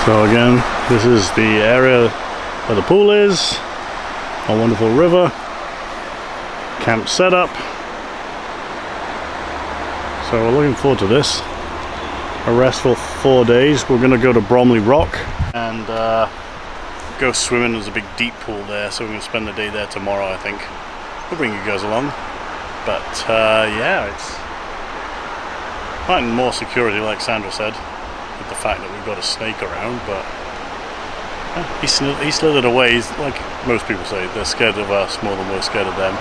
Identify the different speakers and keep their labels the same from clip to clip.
Speaker 1: So again, this is the area where the pool is, a wonderful river, camp setup. So we're looking forward to this. A restful 4 days. We're going to go to Bromley Rock and go swimming. There's a big deep pool there, so we're going to spend the day there tomorrow, I think. We'll bring you guys along. But yeah, it's finding more security, like Sandra said, with the fact that we've got a snake around, but he slithered away. He's, like most people say, they're scared of us more than we're scared of them.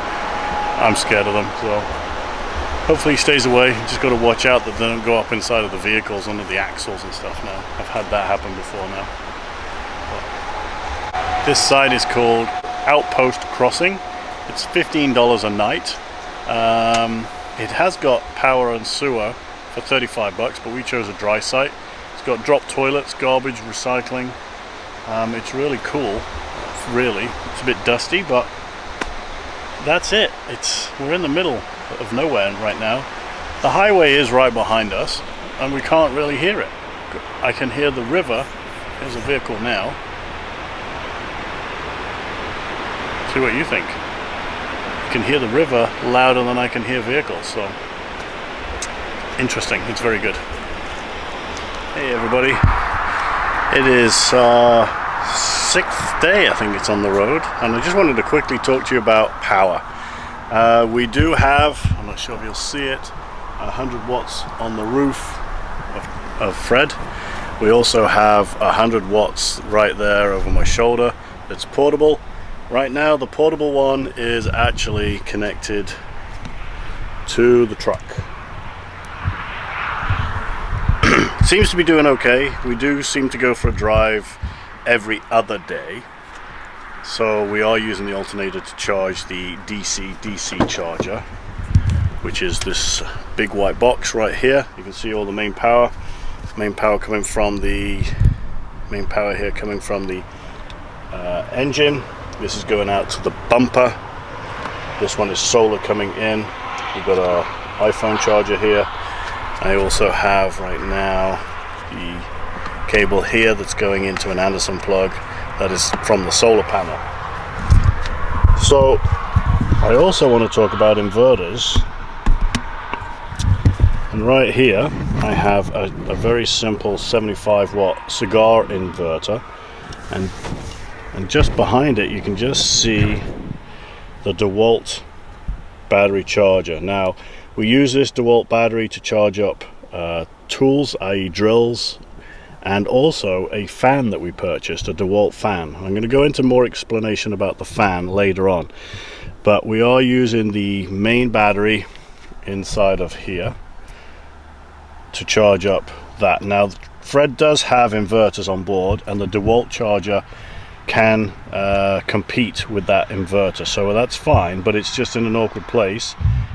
Speaker 1: I'm scared of them, so hopefully he stays away. Just got to watch out that they don't go up inside of the vehicles, under the axles and stuff now. I've had that happen before now. But this side is called Outpost Crossing. It's $15 a night. It has got power and sewer for $35, but we chose a dry site. It's got drop toilets, garbage, recycling. It's really cool. Really, it's a bit dusty, but that's it. We're in the middle of nowhere right now. The highway is right behind us, and we can't really hear it. I can hear the river. There's a vehicle now. See what you think. I can hear the river louder than I can hear vehicles, so interesting. It's very good. Hey everybody, it is sixth day, I think it's on the road, and I just wanted to quickly talk to you about power. We do have, I'm not sure if you'll see it, 100 watts on the roof of Fred. We also have 100 watts right there over my shoulder. It's portable. Right now the portable one is actually connected to the truck. Seems to be doing okay. We do seem to go for a drive every other day, so we are using the alternator to charge the DC charger, which is this big white box right here. You can see all the main power coming from the engine. This is going out to the bumper. This one is solar coming in. We've got our iPhone charger here. I also have right now the cable here that's going into an Anderson plug that is from the solar panel. So I also want to talk about inverters, and right here I have a very simple 75 watt cigar inverter, and just behind it you can just see the DeWalt battery charger. Now we use this DeWalt battery to charge up tools, i.e. drills, and also a fan that we purchased, a DeWalt fan. I'm going to go into more explanation about the fan later on, but we are using the main battery inside of here to charge up that. Now Fred does have inverters on board, and the DeWalt charger can compete with that inverter, so that's fine, but it's just in an awkward place,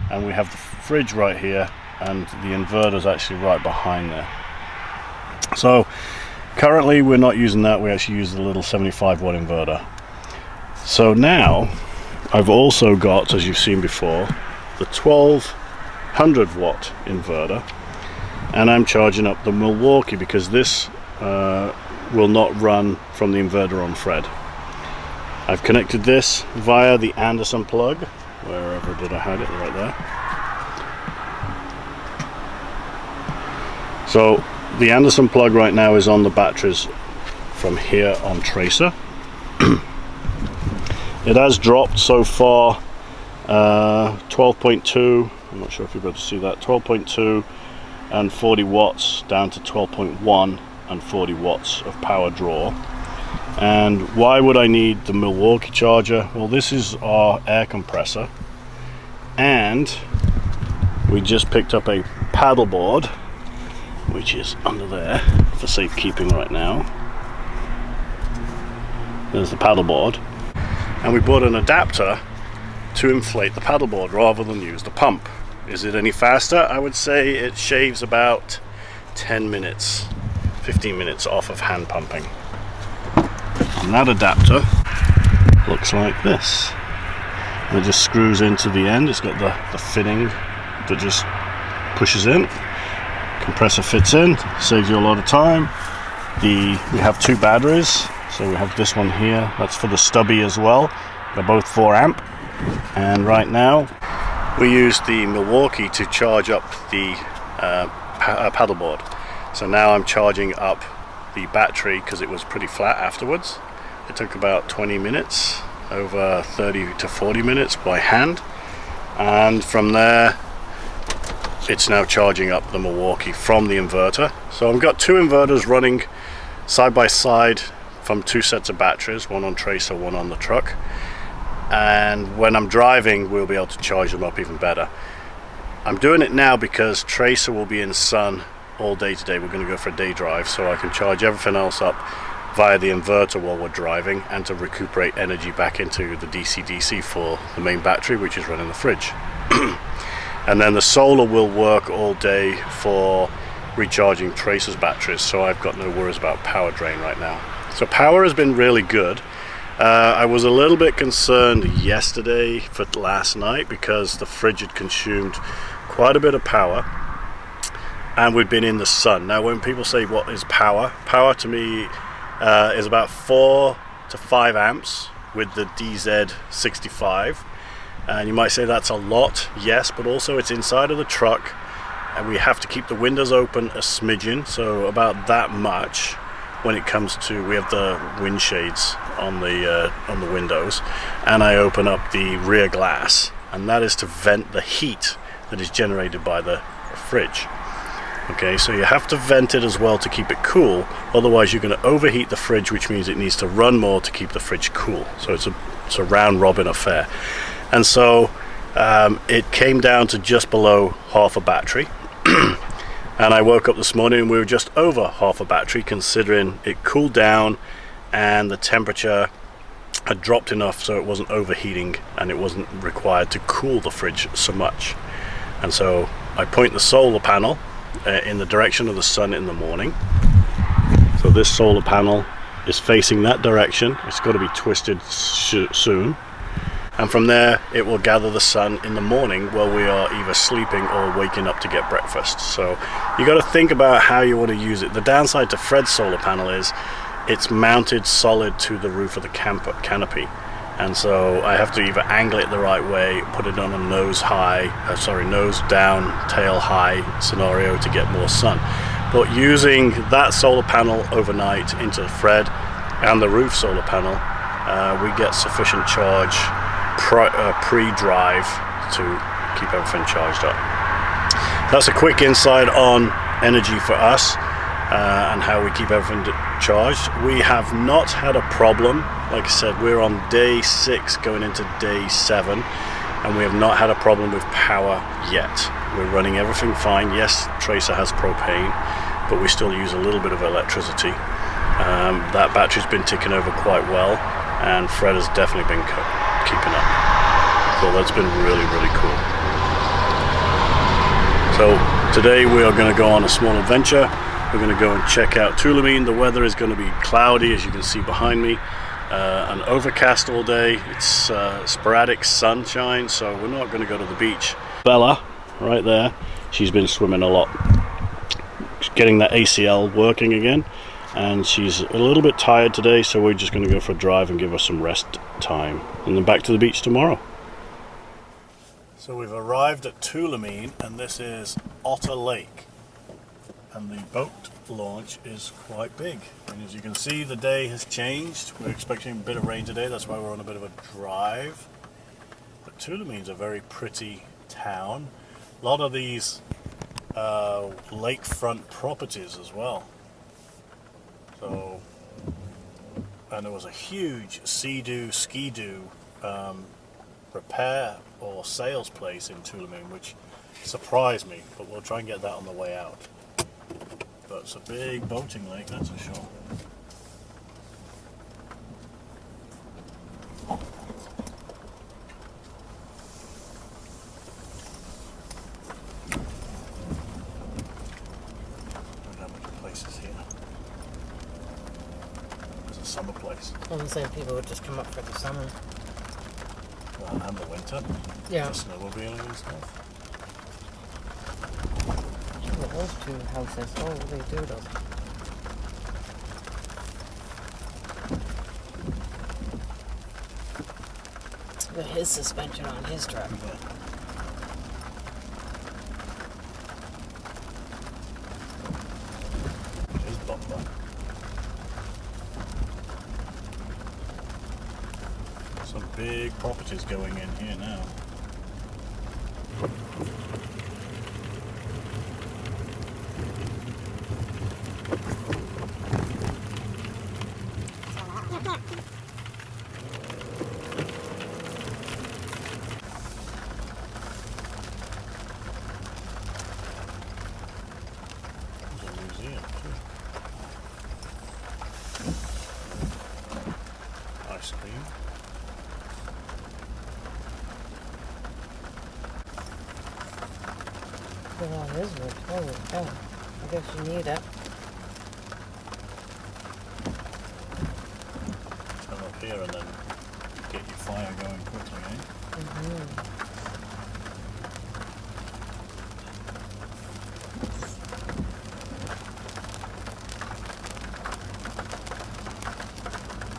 Speaker 1: and we have the fridge right here and the inverter is actually right behind there. So currently we're not using that, we actually use the little 75 watt inverter. So now I've also got, as you've seen before, the 1200 watt inverter, and I'm charging up the Milwaukee because this will not run from the inverter on Fred. I've connected this via the Anderson plug. Wherever did I hide it? Right there. So the Anderson plug right now is on the batteries from here on Tracer. It has dropped so far 12.2, I'm not sure if you're able to see that, 12.2 and 40 watts down to 12.1 and 40 watts of power draw. And why would I need the Milwaukee charger? Well, this is our air compressor, and we just picked up a paddleboard, which is under there for safekeeping right now. There's the paddleboard, and we bought an adapter to inflate the paddleboard rather than use the pump. Is it any faster? I would say it shaves about 10 minutes, 15 minutes off of hand pumping. And that adapter looks like this. And it just screws into the end. It's got the fitting that just pushes in. Compressor fits in, saves you a lot of time. we have two batteries. So we have this one here, that's for the stubby as well. They're both 4 amp. And right now we use the Milwaukee to charge up the paddleboard. So now I'm charging up the battery because it was pretty flat afterwards. It took about 20 minutes, over 30 to 40 minutes by hand. And from there, it's now charging up the Milwaukee from the inverter. So I've got 2 inverters running side by side from 2 sets of batteries, one on Tracer, one on the truck. And when I'm driving, we'll be able to charge them up even better. I'm doing it now because Tracer will be in sun all day today. We're going to go for a day drive, so I can charge everything else up via the inverter while we're driving, and to recuperate energy back into the DC-DC for the main battery, which is running the fridge. And then the solar will work all day for recharging Tracer's batteries, so I've got no worries about power drain right now. So power has been really good. I was a little bit concerned yesterday for last night because the fridge had consumed quite a bit of power and we'd been in the sun. Now when people say what is power, power to me is about 4 to 5 amps with the DZ65. And you might say that's a lot, yes, but also it's inside of the truck and we have to keep the windows open a smidgen, so about that much. When it comes to, we have the wind shades on the windows, and I open up the rear glass, and that is to vent the heat that is generated by the fridge. Okay, so you have to vent it as well to keep it cool, otherwise you're going to overheat the fridge, which means it needs to run more to keep the fridge cool. So it's a round robin affair. And so it came down to just below half a battery. And I woke up this morning and we were just over half a battery, considering it cooled down and the temperature had dropped enough so it wasn't overheating and it wasn't required to cool the fridge so much. And so I point the solar panel in the direction of the sun in the morning. So this solar panel is facing that direction. It's got to be twisted soon. And from there it will gather the sun in the morning while we are either sleeping or waking up to get breakfast. So you got to think about how you want to use it. The downside to Fred's solar panel is it's mounted solid to the roof of the canopy, and so I have to either angle it the right way, put it on a nose down, tail high scenario to get more sun. But using that solar panel overnight into Fred and the roof solar panel, we get sufficient charge pre-drive to keep everything charged up. That's a quick insight on energy for us and how we keep everything charged. We have not had a problem. Like I said, we're on day 6 going into day 7, and we have not had a problem with power yet. We're running everything fine. Yes, Tracer has propane, but we still use a little bit of electricity. That battery's been ticking over quite well, and Fred has definitely been keeping up. So that's been really, really cool. So today we are going to go on a small adventure. We're going to go and check out Tulameen. The weather is going to be cloudy, as you can see behind me, and overcast all day. It's sporadic sunshine, so we're not going to go to the beach. Bella, right there, she's been swimming a lot, getting that ACL working again, and she's a little bit tired today, so we're just going to go for a drive and give her some rest time, and then back to the beach tomorrow. So we've arrived at Tulameen, and this is Otter Lake, and the boat launch is quite big. And as you can see, the day has changed. We're expecting a bit of rain today, that's why we're on a bit of a drive. But Tulameen's a very pretty town. A lot of these lakefront properties as well. So, and there was a huge Sea-Doo, Ski-Doo repair or sales place in Tulameen, which surprised me, but we'll try and get that on the way out. But it's a big boating lake, that's for sure. Don't have many places here. There's a summer place.
Speaker 2: I'm saying people would just come up for the summer.
Speaker 1: Well, and the winter.
Speaker 2: Yeah.
Speaker 1: For snowmobiling and stuff.
Speaker 2: Look at those two houses. Oh, they do though. Look at his suspension on his truck.
Speaker 1: His bumper. Some big properties going in here now. There's a museum too. Ice cream.
Speaker 2: Look at all his wood. Holy cow. I guess you need it.
Speaker 1: Come up here and then get your fire going quickly, eh?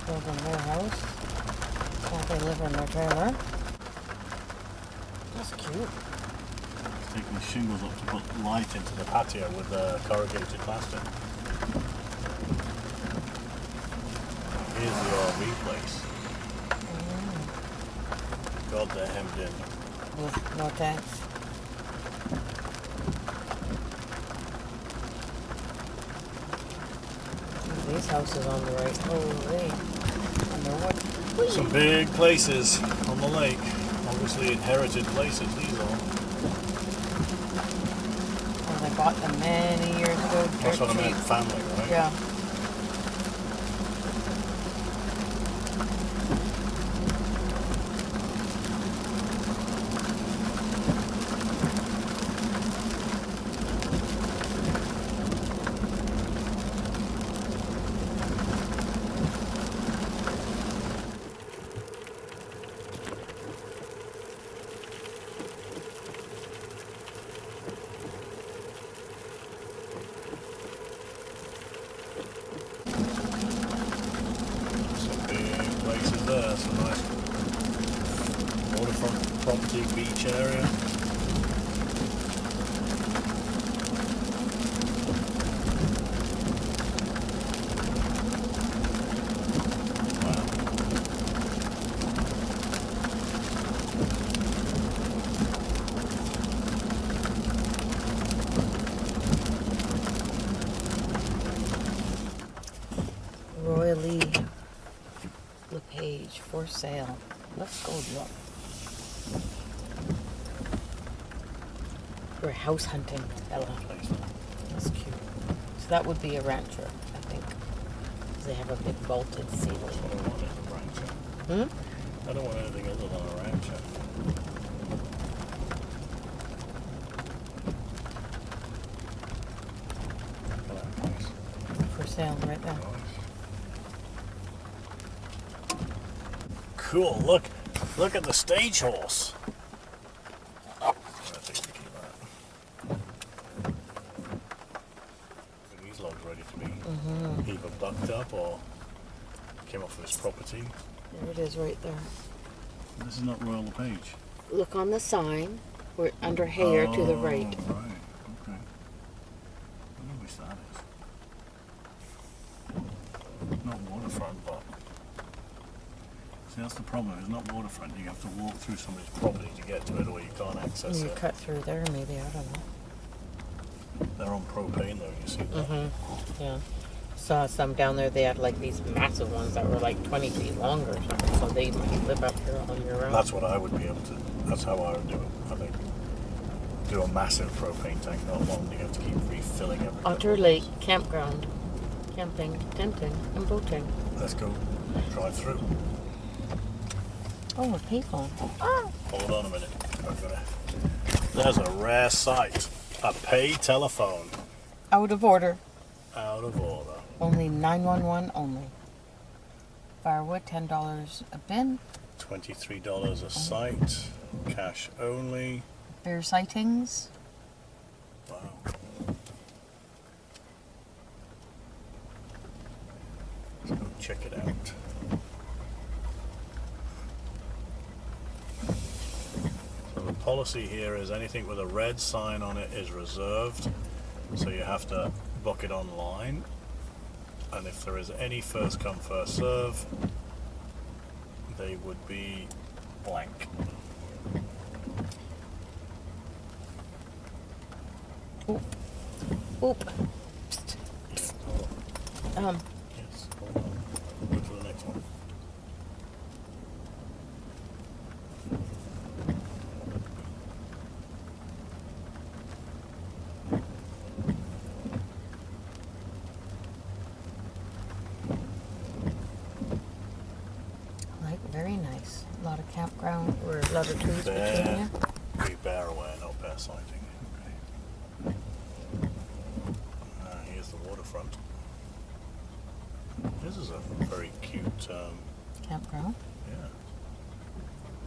Speaker 2: Building their house while they live in their trailer. That's cute.
Speaker 1: Taking the shingles up to put light into the patio with corrugated plastic. Here's the RV place. God, they're hemmed in.
Speaker 2: With no tax. These houses on the right. Holy. Wonder what.
Speaker 1: Some big places on the lake. Obviously inherited places, these are.
Speaker 2: Well, they bought them many years ago.
Speaker 1: That's what I
Speaker 2: dirt
Speaker 1: meant,
Speaker 2: cheap.
Speaker 1: family, right?
Speaker 2: Yeah.
Speaker 1: Some big places there, some nice waterfront property, beach area. Wow.
Speaker 2: Royally LePage for sale. Let's go look. We're house hunting, Ella. That's cute. So that would be a rancher, I think. 'Cause they have a big vaulted ceiling.
Speaker 1: I don't want it, a rancher.
Speaker 2: Hmm?
Speaker 1: I don't want anything other than a rancher. Look at that place.
Speaker 2: For sale right there.
Speaker 1: Nice. Cool, look at the stage horse. I think we keep that. Are these logs ready to be either bucked up or came off of this property?
Speaker 2: There it is right there.
Speaker 1: This is not Royal LePage.
Speaker 2: Look on the sign. We're under Hayer to the right.
Speaker 1: Right, okay. I know which that is. Not waterfront, but see, that's the problem. It's not waterfront. You have to walk through somebody's property to get to it, or you can't access
Speaker 2: You
Speaker 1: it.
Speaker 2: cut through there, maybe. I don't know.
Speaker 1: They're on propane, though. You see that?
Speaker 2: Yeah. Saw some down there. They had like these massive ones that were like 20 feet long or something. So they might live up here on your own.
Speaker 1: That's what I would be able to. That's how I would do it. I think do a massive propane tank, not one you have to keep refilling every.
Speaker 2: Otter Lake Campground. Camping, tenting, and boating.
Speaker 1: Let's go drive through.
Speaker 2: Oh, a payphone. Ah.
Speaker 1: Hold on a minute. There's a rare sight. A pay telephone.
Speaker 2: Out of order.
Speaker 1: Out of order.
Speaker 2: Only 911 only. Firewood, $10 a bin.
Speaker 1: $23 a site. Cash only.
Speaker 2: Bear sightings.
Speaker 1: Wow. Let's go check it out. policy here is anything with a red sign on it is reserved, so you have to book it online, and if there is any first come first serve, they would be blank.
Speaker 2: Oop. Oop. Psst.
Speaker 1: Yes, hold on. Go to the next one.
Speaker 2: Like, very nice. A lot of campground or a lot of trees between you.
Speaker 1: Be bear aware, not bear sighting. Okay. Here's the waterfront. This is a very cute,
Speaker 2: Campground.
Speaker 1: yeah.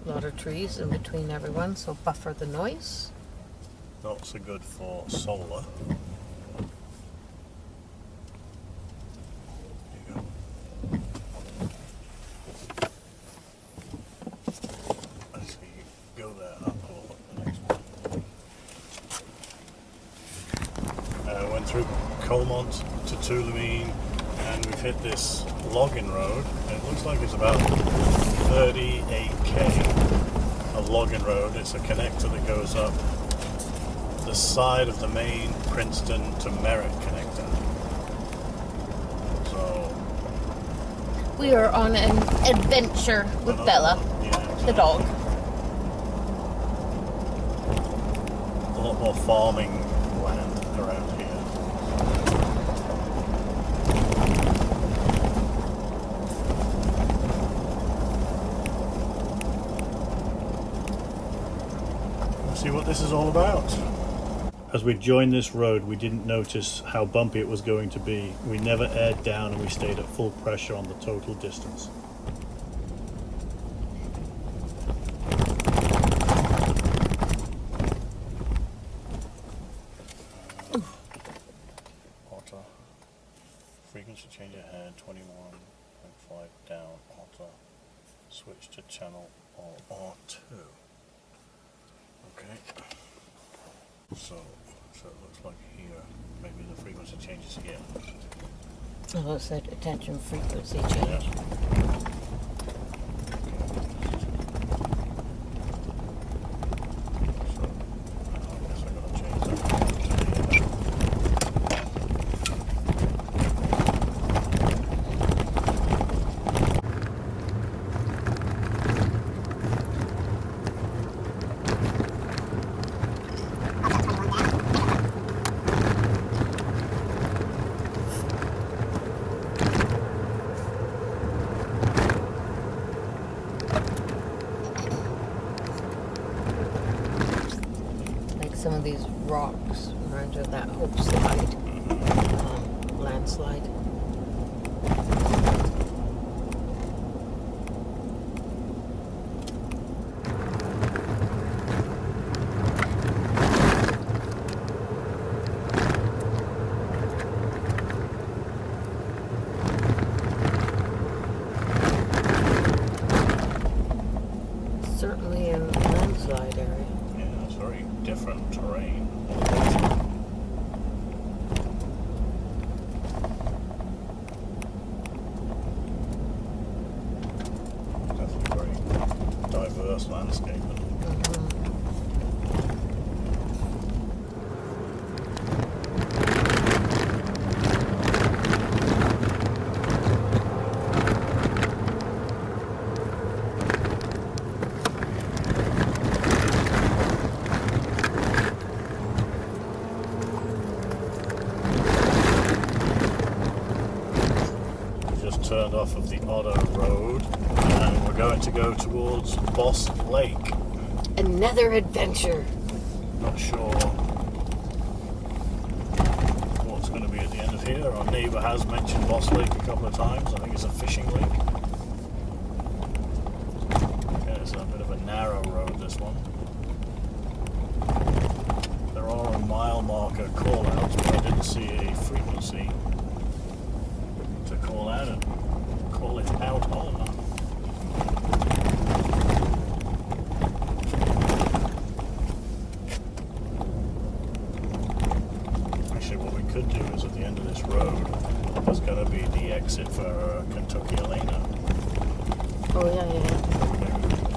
Speaker 2: A lot of trees in between everyone, so buffer the noise.
Speaker 1: Not so good for solar. There you go. Let's see, go there, up or the next one. Went through Colmont to Tulameen, and we've hit this logging road. It looks like it's about 38k, a logging road. It's a connector that goes up the side of the main Princeton to Merritt connector. So
Speaker 2: We are on an adventure with Bella, the dog.
Speaker 1: A lot more farming land around here. Let's see what this is all about. As we joined this road, we didn't notice how bumpy it was going to be. We never aired down and we stayed at full pressure on the total distance. Otter. Frequency change ahead, 21.5 down. Otter. Switch to channel R2. Okay. So it looks like here, maybe the frequency changes here.
Speaker 2: Oh, it said attention frequency change.
Speaker 1: Yeah. So, I guess I'm going to change that.
Speaker 2: Some of these rocks are under that Hope slide, landslide. Certainly a landslide area.
Speaker 1: Yeah, it's very different terrain. Definitely very diverse landscape. Turned off of the Otter Road and we're going to go towards Boss Lake.
Speaker 2: Another adventure.
Speaker 1: Not sure what's going to be at the end of here. Our neighbour has mentioned Boss Lake a couple of times. I think it's a fishing lake. Yeah, it's a bit of a narrow road, this one. There are a mile marker call-outs, but I didn't see a frequency to call out and call it out on.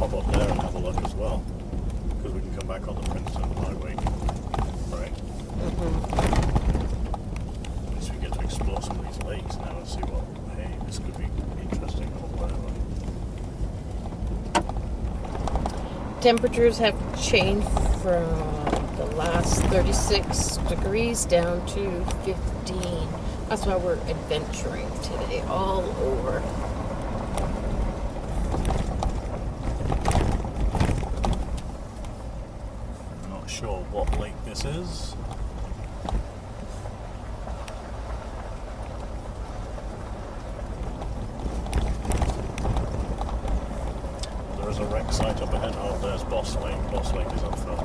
Speaker 1: pop up there and have a look as well, because we can come back on the Princeton Highway, right? At least we get to explore some of these lakes now and see what, hey, this could be interesting or whatever.
Speaker 2: Temperatures have changed from the last 36 degrees down to 15. That's why we're adventuring today, all over.
Speaker 1: I'm not sure what lake this is. There is a wreck site up ahead. Oh, there's Boss Lake. Boss Lake is up front.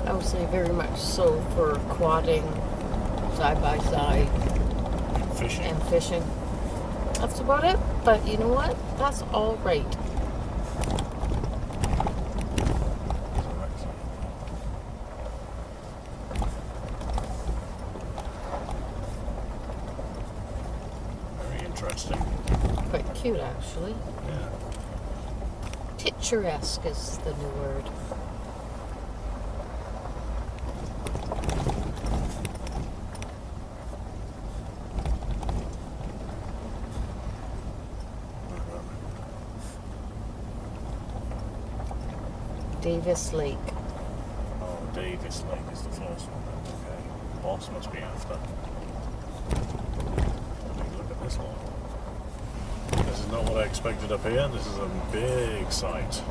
Speaker 2: I would say very much so for quadding, side by side,
Speaker 1: Fishing.
Speaker 2: and fishing. That's about it. But you know what? That's all right.
Speaker 1: There's a wreck site. Very interesting.
Speaker 2: Quite cute, actually.
Speaker 1: Yeah.
Speaker 2: Picturesque is the new word. Davis Lake.
Speaker 1: Oh, Davis Lake is the first one. Okay. Boss must be after. Let me look at this one. This is not what I expected up here. This is a big site.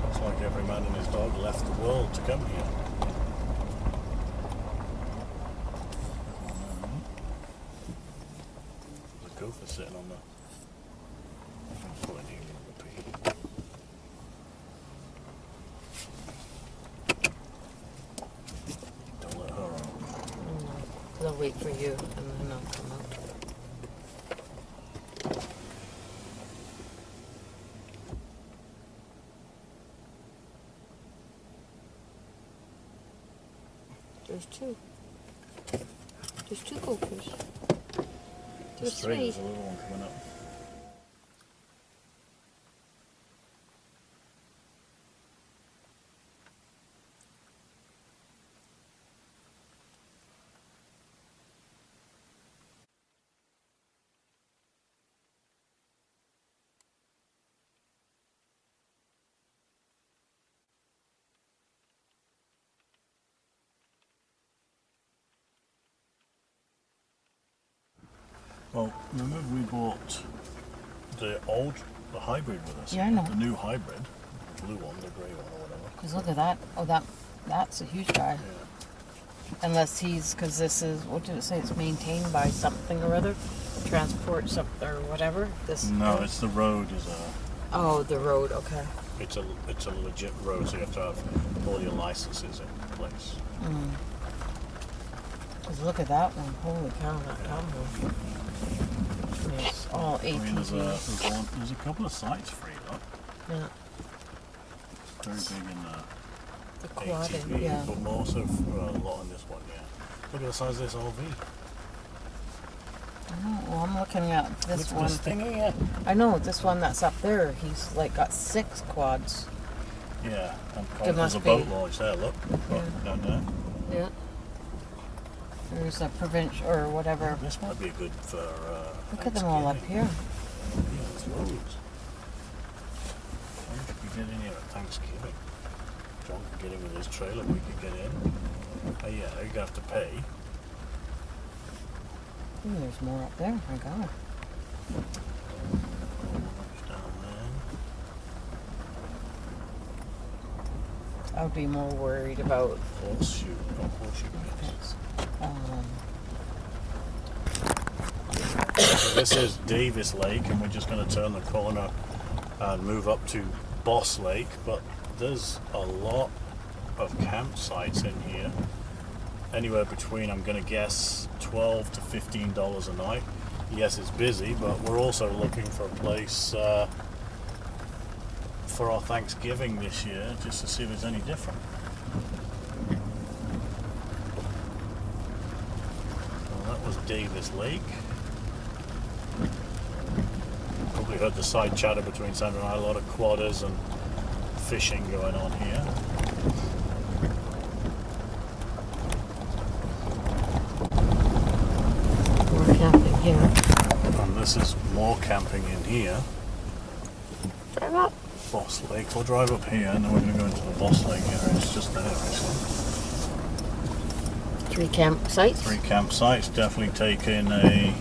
Speaker 1: Looks like every man and his dog left the world to come here. There's a gopher sitting on the... Pulling you in the pee. Don't let her on.
Speaker 2: They'll wait for you and then I'll come out. There's two. There's two gophers. There's three.
Speaker 1: There's a little one coming up. Well, remember we bought the hybrid with us.
Speaker 2: Yeah, I know.
Speaker 1: The new hybrid, the blue one, the grey one or whatever.
Speaker 2: Because look at that. Oh, that's a huge guy.
Speaker 1: Yeah.
Speaker 2: Unless he's, because this is, what did it say? It's maintained by something or other. Transport something or whatever. This.
Speaker 1: No, it's the road is a.
Speaker 2: Oh, the road. Okay.
Speaker 1: It's a legit road, so you have to have all your licenses in place.
Speaker 2: Because look at that one. Holy cow, that cowboy. It's all
Speaker 1: I mean,
Speaker 2: ATVs.
Speaker 1: there's a couple of sites free though.
Speaker 2: Yeah.
Speaker 1: Very big in
Speaker 2: The quadding,
Speaker 1: ATV,
Speaker 2: yeah.
Speaker 1: but more so a lot in this one. Yeah. Look at the size of this RV.
Speaker 2: I know. Well, I'm looking at this
Speaker 1: Look at
Speaker 2: one.
Speaker 1: this thing here.
Speaker 2: I know, this one that's up there, he's like got 6 quads.
Speaker 1: Yeah, and
Speaker 2: There
Speaker 1: there's
Speaker 2: must
Speaker 1: a boat
Speaker 2: be.
Speaker 1: launch there. Look, down there.
Speaker 2: Yeah. There's a provincial or whatever.
Speaker 1: This might be good for.
Speaker 2: Look at them all up here.
Speaker 1: Yeah, there's loads. John could get in here at Thanksgiving. John could get in with his trailer. We could get in. Oh yeah, you'd have to pay.
Speaker 2: Ooh, there's more up there. My God.
Speaker 1: Down there.
Speaker 2: I would be more worried about.
Speaker 1: Horseshoe pits. So this is Davis Lake, and we're just going to turn the corner and move up to Boss Lake. But there's a lot of campsites in here. Anywhere between, I'm going to guess, $12 to $15 a night. Yes, it's busy, but we're also looking for a place for for our Thanksgiving this year, just to see if it's any different. Well, that was Davis Lake. Probably heard the side chatter between Sandra and I, a lot of quadders and fishing going on here.
Speaker 2: We're camping here.
Speaker 1: And this is more camping in here.
Speaker 2: Drive up.
Speaker 1: Boss Lake. We'll drive up here and then we're going to go into the Boss Lake area. It's just there actually.
Speaker 2: 3 campsites.
Speaker 1: 3 campsites. Definitely taking a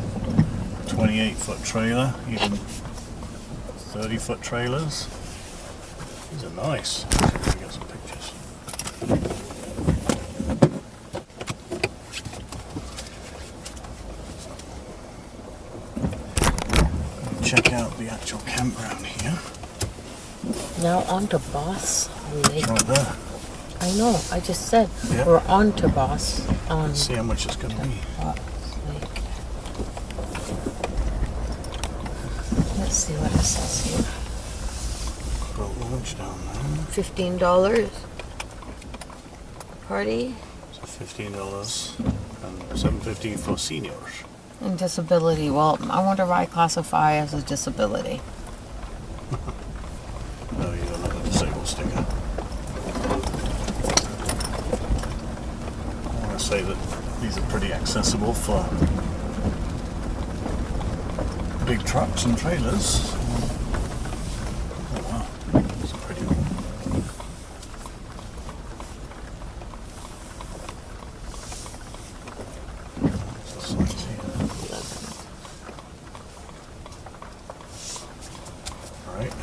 Speaker 1: 28-foot trailer, even 30-foot trailers. These are nice. Let me get some pictures. Check out the actual campground here.
Speaker 2: Now on to Boss Lake.
Speaker 1: It's right there.
Speaker 2: I know, I just said
Speaker 1: Yeah.
Speaker 2: we're on to Boss.
Speaker 1: Let's see how much it's going to be.
Speaker 2: Boss Lake. Let's see what it says here.
Speaker 1: Boat launch down there.
Speaker 2: $15 party
Speaker 1: So $15 and $7.50 for seniors.
Speaker 2: and disability. Well, I wonder why I classify as a disability.
Speaker 1: No, you don't have a disabled sticker. I want to say that these are pretty accessible for big trucks and trailers. Oh wow, these are pretty cool. What's the size here? Alright,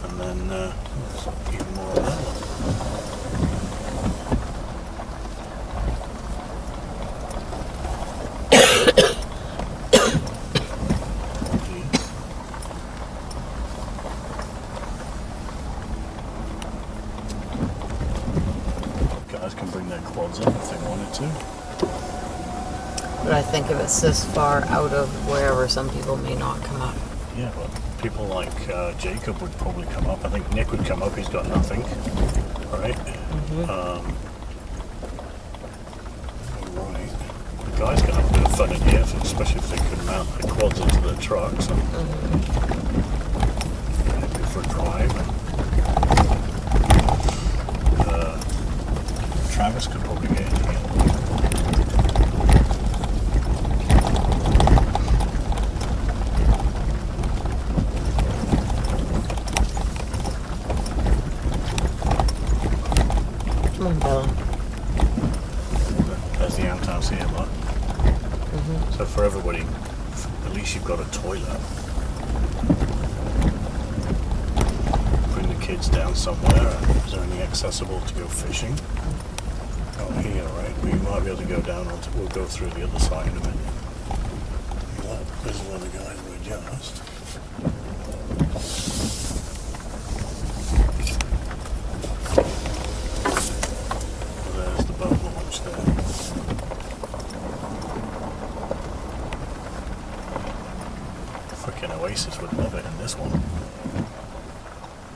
Speaker 1: and then there's even more of that one. Guys can bring their quads in if they wanted to.
Speaker 2: But I think if it's this far out of wherever, some people may not come up.
Speaker 1: Yeah, but people like Jacob would probably come up. I think Nick would come up. He's got nothing, right? Right. The guys can have a bit of fun in here, especially if they can mount their quads into their trucks and go for a drive. Travis could probably get in here.
Speaker 2: Come on, Bella.
Speaker 1: There's the outhouse here, look. So for everybody, at least you've got a toilet. Bring the kids down somewhere. Is there any accessible to go fishing? Oh, here, right? We might be able to go down. We'll go through the other side in a minute. This is where the guys were just. There's the boat launch there. Frickin' Oasis would love it in this one.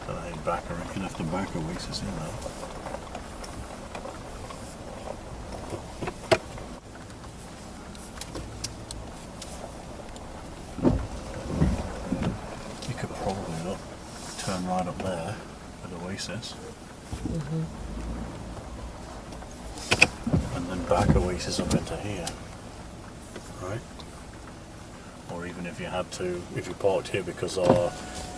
Speaker 1: Don't know, back, I reckon, have to back Oasis in though. You could probably look, turn right up there with Oasis. And then back Oasis up into here. Right? Or even if you had to, if you parked here because our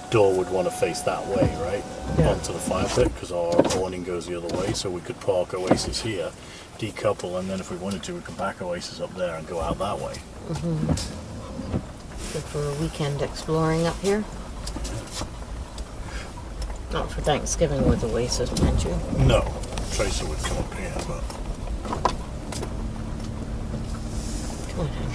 Speaker 1: door would want to face that way, right?
Speaker 2: Yeah.
Speaker 1: Onto the fire pit because our awning goes the other way, so we could park Oasis here, decouple, and then if we wanted to, we could back Oasis up there and go out that way.
Speaker 2: Good for a weekend exploring up here. Not for Thanksgiving with Oasis, meant you?
Speaker 1: No, Tracer would come up here, but
Speaker 2: Come on, honey.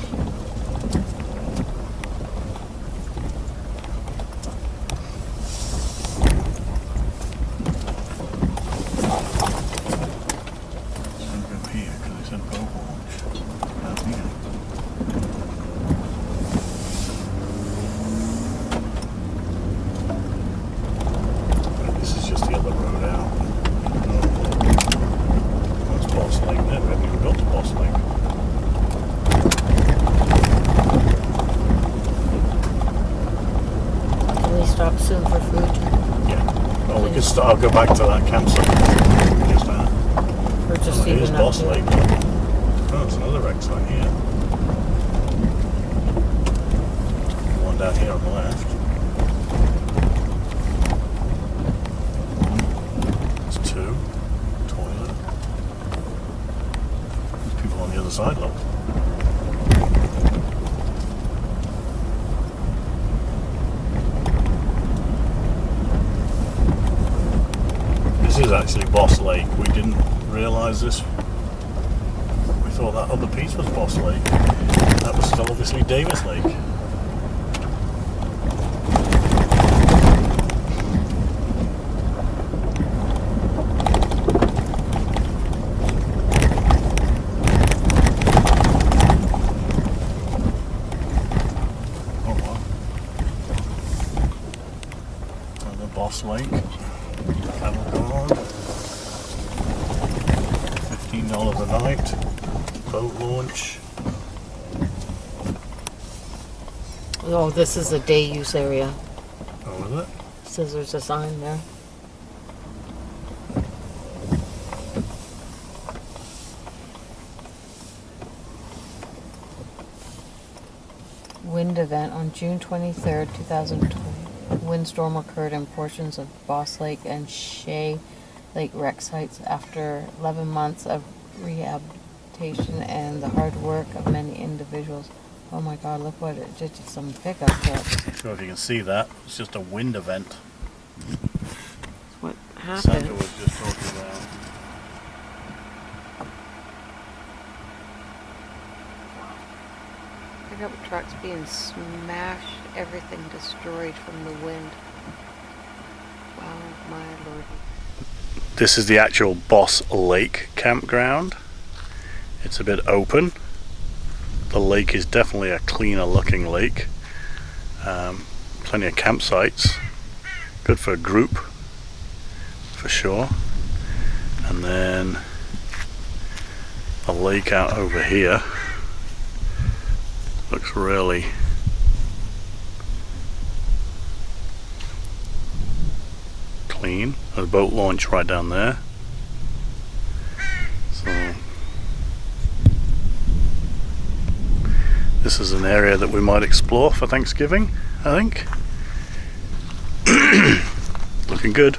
Speaker 1: let's go here because it's a boat launch down here. This is we can start. I'll go back to that campsite. Just
Speaker 2: We're just
Speaker 1: here's
Speaker 2: even
Speaker 1: Boss
Speaker 2: up
Speaker 1: Lake.
Speaker 2: here.
Speaker 1: Oh, it's another wreck site here. One down here on the left. There's two. Toilet. There's people on the other side, look. This is actually Boss Lake. We didn't realise this. We thought that other piece was Boss Lake. That was still obviously Davis Lake. Oh wow. Another Boss Lake. Camel guard. $15 a night. Boat launch.
Speaker 2: Oh, this is a day use area.
Speaker 1: Oh, is it?
Speaker 2: Says there's a sign there. Wind event on June 23rd, 2020. Windstorm occurred in portions of Boss Lake and Shea Lake wreck sites after 11 months of rehabilitation and the hard work of many individuals. Oh my God, look what it did to some pickup trucks.
Speaker 1: Not sure if you can see that. It's just a wind event.
Speaker 2: What
Speaker 1: Santa
Speaker 2: happened?
Speaker 1: was just talking about.
Speaker 2: Pickup trucks being smashed, everything destroyed from the wind. Wow, my lord.
Speaker 1: This is the actual Boss Lake campground. It's a bit open. The lake is definitely a cleaner looking lake. Plenty of campsites. Good for a group, for sure. And then a lake out over here. Looks really clean. There's a boat launch right down there. So this is an area that we might explore for Thanksgiving, I think. Looking good.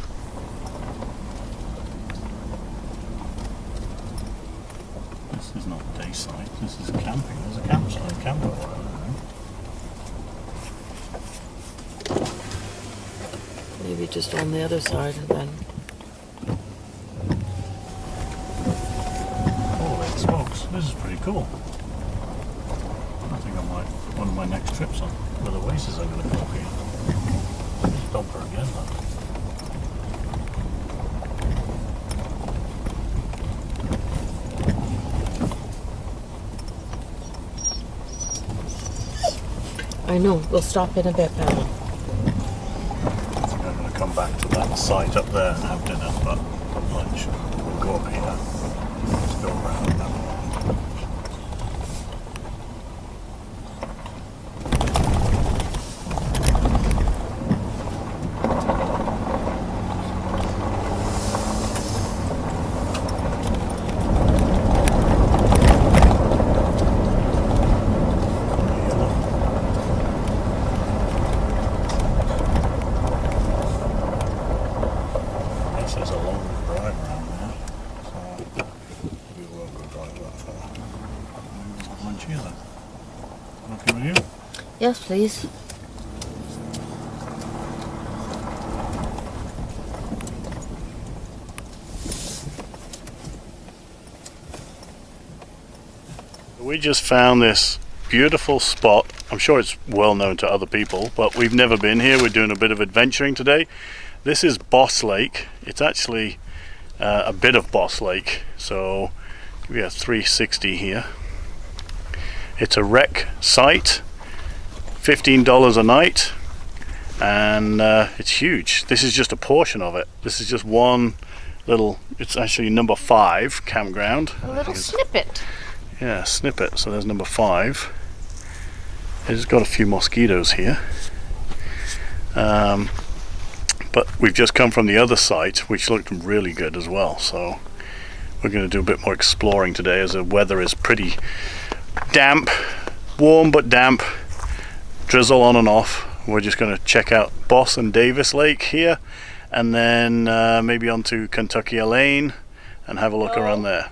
Speaker 1: This is not a day site, this is camping. There's a campsite, camper around there.
Speaker 2: Maybe just on the other side and then.
Speaker 1: Holy smokes, this is pretty cool. I think I might, one of my next trips on where the Oasis are going to go up here. Stop her again, though.
Speaker 2: I know, we'll stop in a bit, pal.
Speaker 1: I think I'm going to come back to that site up there and have dinner, but lunch. We'll go up here. Let's go around that way. There's a long drive around there, so we won't go drive that far. We'll have lunch here then. Okay with you?
Speaker 2: Yes, please.
Speaker 1: We just found this beautiful spot. I'm sure it's well known to other people, but we've never been here. We're doing a bit of adventuring today. This is Boss Lake. It's actually a bit of Boss Lake, so we have 360 here. It's a wreck site, $15 a night, and it's huge. This is just a portion of it. This is just one little, it's actually number 5 campground.
Speaker 2: A little snippet.
Speaker 1: Yeah, snippet. So there's number 5. It's got a few mosquitoes here. But we've just come from the other site, which looked really good as well. So we're going to do a bit more exploring today, as the weather is pretty damp, warm but damp, drizzle on and off. We're just going to check out Boss and Davis Lake here, and then maybe on to Kentucky Lane and have a look around there.